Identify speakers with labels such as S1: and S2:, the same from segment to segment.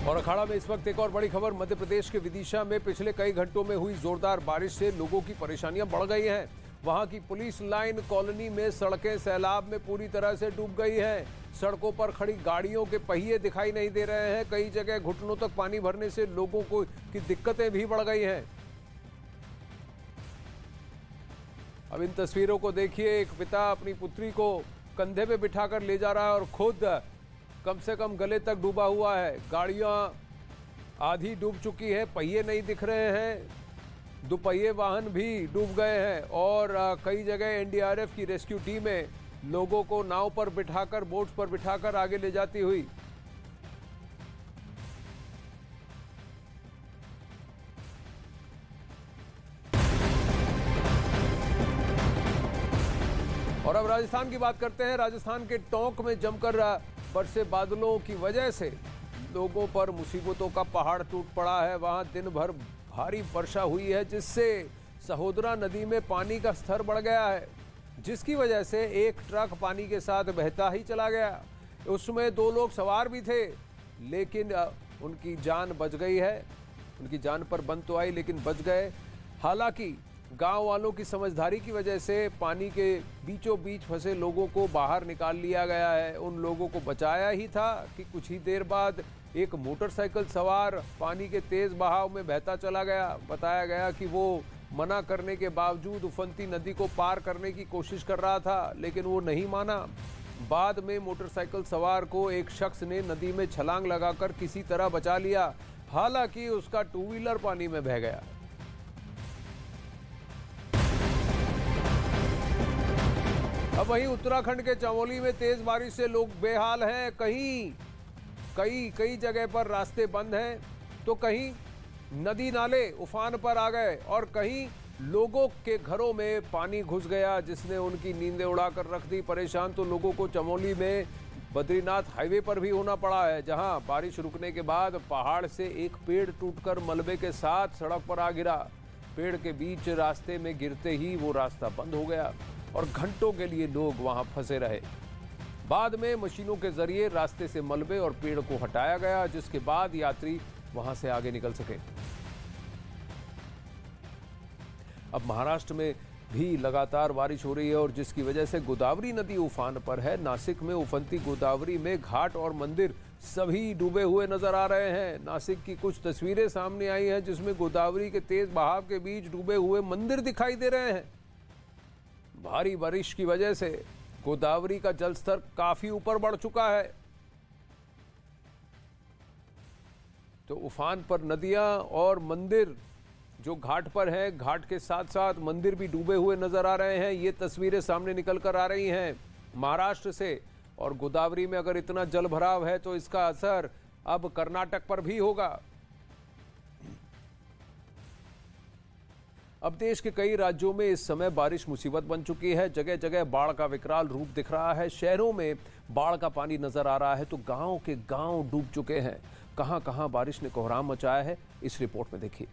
S1: और अखाड़ा में इस वक्त एक और बड़ी खबर। मध्य प्रदेश के विदिशा में पिछले कई घंटों में हुई जोरदार बारिश से लोगों की परेशानियां बढ़ गई हैं। वहां की पुलिस लाइन कॉलोनी में सड़कें सैलाब में पूरी तरह से डूब गई हैं। सड़कों पर खड़ी गाड़ियों के पहिए दिखाई नहीं दे रहे हैं। कई जगह घुटनों तक पानी भरने से लोगों को की दिक्कतें भी बढ़ गई हैं। अब इन तस्वीरों को देखिए, एक पिता अपनी पुत्री को कंधे पे बिठाकर ले जा रहा है और खुद कम से कम गले तक डूबा हुआ है। गाड़ियां आधी डूब चुकी है, पहिए नहीं दिख रहे हैं, दुपहिए वाहन भी डूब गए हैं और कई जगह एनडीआरएफ की रेस्क्यू टीमें लोगों को नाव पर बिठाकर, बोट्स पर बिठाकर आगे ले जाती हुई। और अब राजस्थान की बात करते हैं। राजस्थान के टोंक में जमकर बरसे बादलों की वजह से लोगों पर मुसीबतों का पहाड़ टूट पड़ा है। वहां दिन भर भारी वर्षा हुई है, जिससे सहोदरा नदी में पानी का स्तर बढ़ गया है, जिसकी वजह से एक ट्रक पानी के साथ बहता ही चला गया। उसमें 2 लोग सवार भी थे, लेकिन उनकी जान बच गई है। उनकी जान पर बंद तो आई, लेकिन बच गए। हालांकि गांव वालों की समझदारी की वजह से पानी के बीचों बीच फंसे लोगों को बाहर निकाल लिया गया है। उन लोगों को बचाया ही था कि कुछ ही देर बाद एक मोटरसाइकिल सवार पानी के तेज बहाव में बहता चला गया। बताया गया कि वो मना करने के बावजूद उफनती नदी को पार करने की कोशिश कर रहा था, लेकिन वो नहीं माना। बाद में मोटरसाइकिल सवार को एक शख्स ने नदी में छलांग लगाकर किसी तरह बचा लिया। हालांकि उसका 2 व्हीलर पानी में बह गया। अब वहीं उत्तराखंड के चमोली में तेज बारिश से लोग बेहाल हैं। कई जगह पर रास्ते बंद हैं, तो कहीं नदी नाले उफान पर आ गए और कहीं लोगों के घरों में पानी घुस गया, जिसने उनकी नींदें उड़ाकर रख दी। परेशान तो लोगों को चमोली में बद्रीनाथ हाईवे पर भी होना पड़ा है, जहां बारिश रुकने के बाद पहाड़ से एक पेड़ टूटकर मलबे के साथ सड़क पर आ गिरा। पेड़ के बीच रास्ते में गिरते ही वो रास्ता बंद हो गया और घंटों के लिए लोग वहां फंसे रहे। बाद में मशीनों के जरिए रास्ते से मलबे और पेड़ को हटाया गया, जिसके बाद यात्री वहां से आगे निकल सके। अब महाराष्ट्र में भी लगातार बारिश हो रही है और जिसकी वजह से गोदावरी नदी उफान पर है। नासिक में उफनती गोदावरी में घाट और मंदिर सभी डूबे हुए नजर आ रहे हैं। नासिक की कुछ तस्वीरें सामने आई हैं, जिसमें गोदावरी के तेज बहाव के बीच डूबे हुए मंदिर दिखाई दे रहे हैं। भारी बारिश की वजह से गोदावरी का जलस्तर काफी ऊपर बढ़ चुका है, तो उफान पर नदियां और मंदिर जो घाट पर है, घाट के साथ साथ मंदिर भी डूबे हुए नजर आ रहे हैं। ये तस्वीरें सामने निकल कर आ रही हैं महाराष्ट्र से। और गोदावरी में अगर इतना जल भराव है तो इसका असर अब कर्नाटक पर भी होगा। अब देश के कई राज्यों में इस समय बारिश मुसीबत बन चुकी है। जगह जगह बाढ़ का विकराल रूप दिख रहा है। शहरों में बाढ़ का पानी नजर आ रहा है, तो गांव के गांव डूब चुके हैं। कहां कहां बारिश ने कोहराम मचाया है, इस रिपोर्ट में देखिए।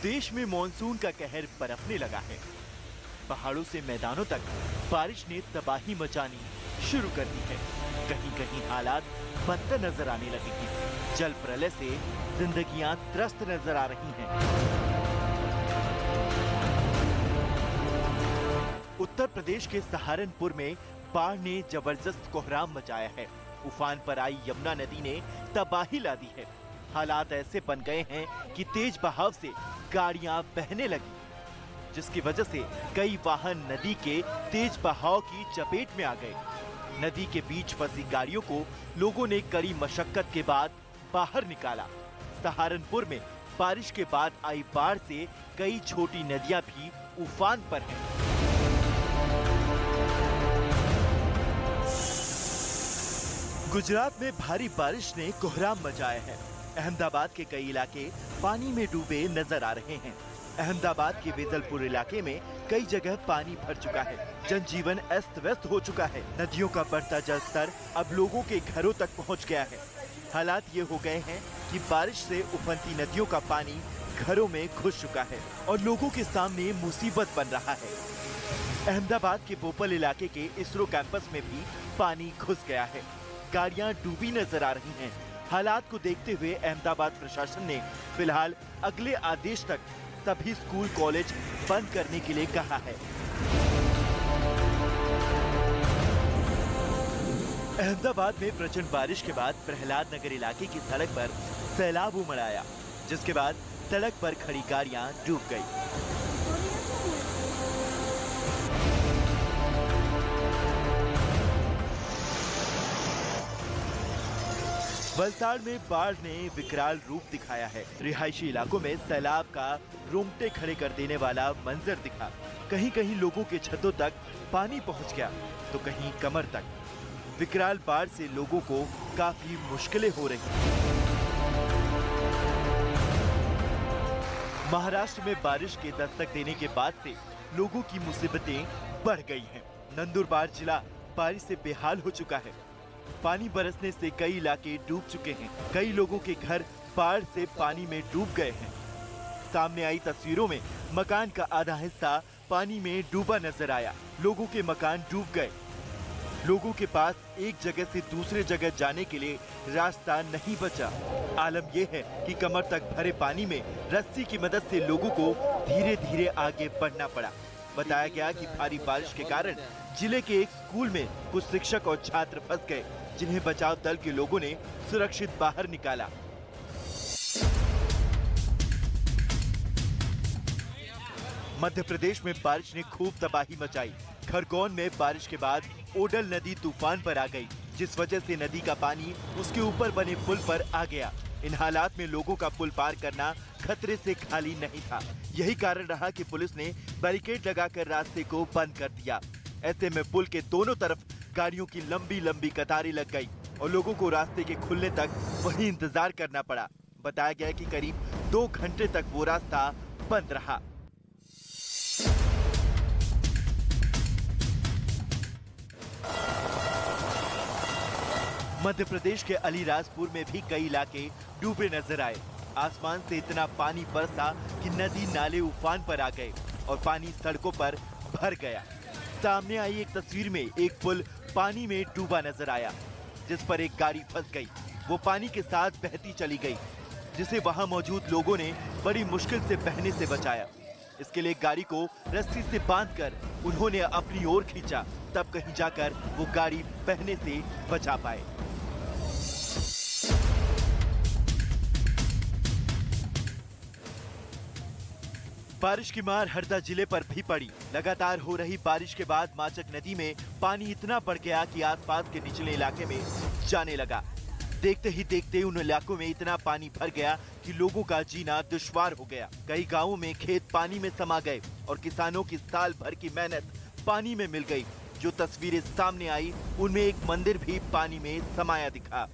S2: देश में मानसून का कहर बरफने लगा है। पहाड़ों से मैदानों तक बारिश ने तबाही मचानी शुरू कर दी है। कहीं कहीं हालात बदतर नजर आने लगे हैं। जल प्रलय से जिंदगियां त्रस्त नजर आ रही हैं। उत्तर प्रदेश के सहारनपुर में बाढ़ ने जबरदस्त कोहराम मचाया है। उफान पर आई यमुना नदी ने तबाही ला दी है। हालात ऐसे बन गए हैं कि तेज बहाव से गाड़ियां बहने लगी। जिसकी वजह से कई वाहन नदी के तेज बहाव की चपेट में आ गए। नदी के बीच फंसी गाड़ियों को लोगों ने कड़ी मशक्कत के बाद बाहर निकाला। सहारनपुर में बारिश के बाद आई बाढ़ से कई छोटी नदियां भी उफान पर हैं। गुजरात में भारी बारिश ने कोहराम मचाया है। अहमदाबाद के कई इलाके पानी में डूबे नजर आ रहे हैं। अहमदाबाद के वेजलपुर इलाके में कई जगह पानी भर चुका है। जनजीवन अस्त व्यस्त हो चुका है। नदियों का बढ़ता जलस्तर अब लोगों के घरों तक पहुंच गया है। हालात ये हो गए हैं कि बारिश से उफनती नदियों का पानी घरों में घुस चुका है और लोगों के सामने मुसीबत बन रहा है। अहमदाबाद के बोपल इलाके के इसरो कैंपस में भी पानी घुस गया है। गाड़ियां डूबी नजर आ रही हैं। हालात को देखते हुए अहमदाबाद प्रशासन ने फिलहाल अगले आदेश तक सभी स्कूल कॉलेज बंद करने के लिए कहा है। अहमदाबाद में प्रचंड बारिश के बाद प्रहलाद नगर इलाके की सड़क पर सैलाब उमड़ आया, जिसके बाद सड़क पर खड़ी गाड़ियां डूब गई। वलसाड़ में बाढ़ ने विकराल रूप दिखाया है। रिहायशी इलाकों में सैलाब का रोंगटे खड़े कर देने वाला मंजर दिखा। कहीं कहीं लोगों के छतों तक पानी पहुंच गया तो कहीं कमर तक। विकराल बाढ़ से लोगों को काफी मुश्किलें हो रही। महाराष्ट्र में बारिश के दस्तक देने के बाद से लोगों की मुसीबतें बढ़ गई हैं। नंदुरबार जिला बारिश से बेहाल हो चुका है। पानी बरसने से कई इलाके डूब चुके हैं। कई लोगों के घर बाढ़ से पानी में डूब गए हैं। सामने आई तस्वीरों में मकान का आधा हिस्सा पानी में डूबा नजर आया। लोगों के मकान डूब गए। लोगों के पास एक जगह से दूसरे जगह जाने के लिए रास्ता नहीं बचा। आलम यह है कि कमर तक भरे पानी में रस्सी की मदद से लोगों को धीरे धीरे आगे बढ़ना पड़ा। बताया गया कि भारी बारिश के कारण जिले के एक स्कूल में कुछ शिक्षक और छात्र फंस गए, जिन्हें बचाव दल के लोगों ने सुरक्षित बाहर निकाला। मध्य प्रदेश में बारिश ने खूब तबाही मचाई। खरगोन में बारिश के बाद ओडल नदी तूफान पर आ गई, जिस वजह से नदी का पानी उसके ऊपर बने पुल पर आ गया। इन हालात में लोगों का पुल पार करना खतरे से खाली नहीं था। यही कारण रहा कि पुलिस ने बैरिकेड लगाकर रास्ते को बंद कर दिया। ऐसे में पुल के दोनों तरफ गाड़ियों की लंबी लंबी कतारें लग गई और लोगों को रास्ते के खुलने तक वहीं इंतजार करना पड़ा। बताया गया कि करीब 2 घंटे तक वो रास्ता बंद रहा। मध्य प्रदेश के अलीराजपुर में भी कई इलाके डूबे नजर आए। आसमान से इतना पानी बरसा कि नदी नाले उफान पर आ गए और पानी सड़कों पर भर गया। सामने आई एक तस्वीर में एक पुल पानी में डूबा नजर आया, जिस पर एक गाड़ी फंस गई। वो पानी के साथ बहती चली गई, जिसे वहां मौजूद लोगों ने बड़ी मुश्किल से बहने से बचाया। इसके लिए गाड़ी को रस्सी से बांधकर उन्होंने अपनी ओर खींचा, तब कहीं जाकर वो गाड़ी बहने से बचा पाए। बारिश की मार हरदा जिले पर भी पड़ी। लगातार हो रही बारिश के बाद माचक नदी में पानी इतना बढ़ गया कि आसपास के निचले इलाके में जाने लगा। देखते ही देखते उन इलाकों में इतना पानी भर गया कि लोगों का जीना दुश्वार हो गया। कई गांवों में खेत पानी में समा गए और किसानों की साल भर की मेहनत पानी में मिल गई। जो तस्वीरें सामने आई उनमें एक मंदिर भी पानी में समाया दिखा।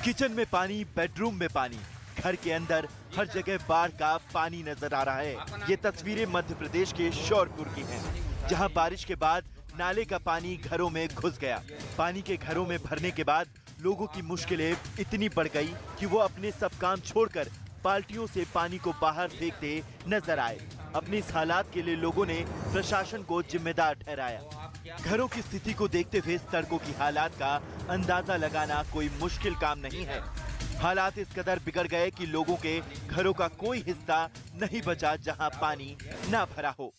S2: किचन में पानी, बेडरूम में पानी, घर के अंदर हर जगह बाढ़ का पानी नजर आ रहा है। ये तस्वीरें मध्य प्रदेश के श्योरपुर की हैं, जहां बारिश के बाद नाले का पानी घरों में घुस गया। पानी के घरों में भरने के बाद लोगों की मुश्किलें इतनी बढ़ गई कि वो अपने सब काम छोड़कर बाल्टियों से पानी को बाहर फेंकते नजर आए। अपने इस हालात के लिए लोगों ने प्रशासन को जिम्मेदार ठहराया। घरों की स्थिति को देखते हुए सड़कों की हालात का अंदाजा लगाना कोई मुश्किल काम नहीं है। हालात इस कदर बिगड़ गए कि लोगों के घरों का कोई हिस्सा नहीं बचा जहां पानी ना भरा हो।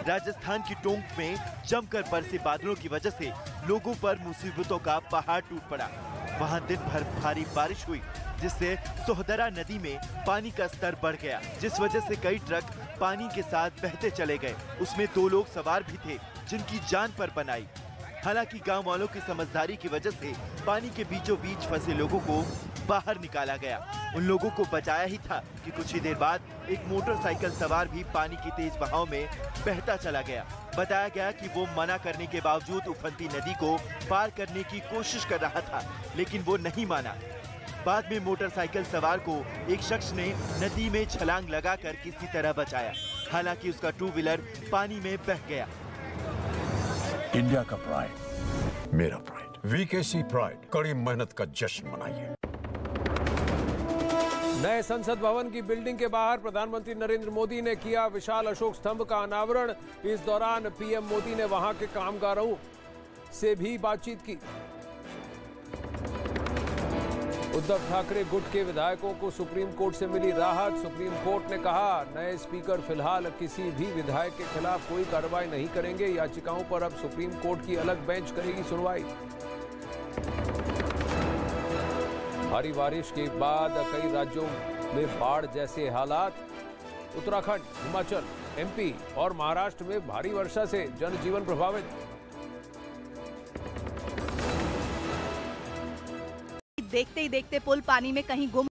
S2: राजस्थान की टोंक में जमकर बरसे बादलों की वजह से लोगों पर मुसीबतों का पहाड़ टूट पड़ा। वहां दिन भर भारी बारिश हुई, जिससे सोहदरा नदी में पानी का स्तर बढ़ गया, जिस वजह से कई ट्रक पानी के साथ बहते चले गए। उसमें 2 लोग सवार भी थे, जिनकी जान पर बन आई। हालांकि गांव वालों की समझदारी की वजह से पानी के बीचों बीच फंसे लोगों को बाहर निकाला गया। उन लोगों को बचाया ही था कि कुछ ही देर बाद एक मोटरसाइकिल सवार भी पानी की तेज बहाव में बहता चला गया। बताया गया कि वो मना करने के बावजूद उफनती नदी को पार करने की कोशिश कर रहा था, लेकिन वो नहीं माना। बाद में मोटरसाइकिल सवार को एक शख्स ने नदी में छलांग लगाकर किसी तरह बचाया। हालांकि उसका 2 व्हीलर पानी में बह गया।
S3: इंडिया का प्राइड, मेरा प्राइड, वीकेसी प्राइड, कड़ी मेहनत का जश्न मनाइए।
S1: नए संसद भवन की बिल्डिंग के बाहर प्रधानमंत्री नरेंद्र मोदी ने किया विशाल अशोक स्तंभ का अनावरण। इस दौरान पीएम मोदी ने वहां के कामगारों से भी बातचीत की। उद्धव ठाकरे गुट के विधायकों को सुप्रीम कोर्ट से मिली राहत। सुप्रीम कोर्ट ने कहा, नए स्पीकर फिलहाल किसी भी विधायक के खिलाफ कोई कार्रवाई नहीं करेंगे। याचिकाओं पर अब सुप्रीम कोर्ट की अलग बेंच करेगी सुनवाई। भारी बारिश के बाद कई राज्यों में बाढ़ जैसे हालात। उत्तराखंड, हिमाचल, एमपी और महाराष्ट्र में भारी वर्षा से जनजीवन प्रभावित।
S4: देखते ही देखते पुल पानी में कहीं गुम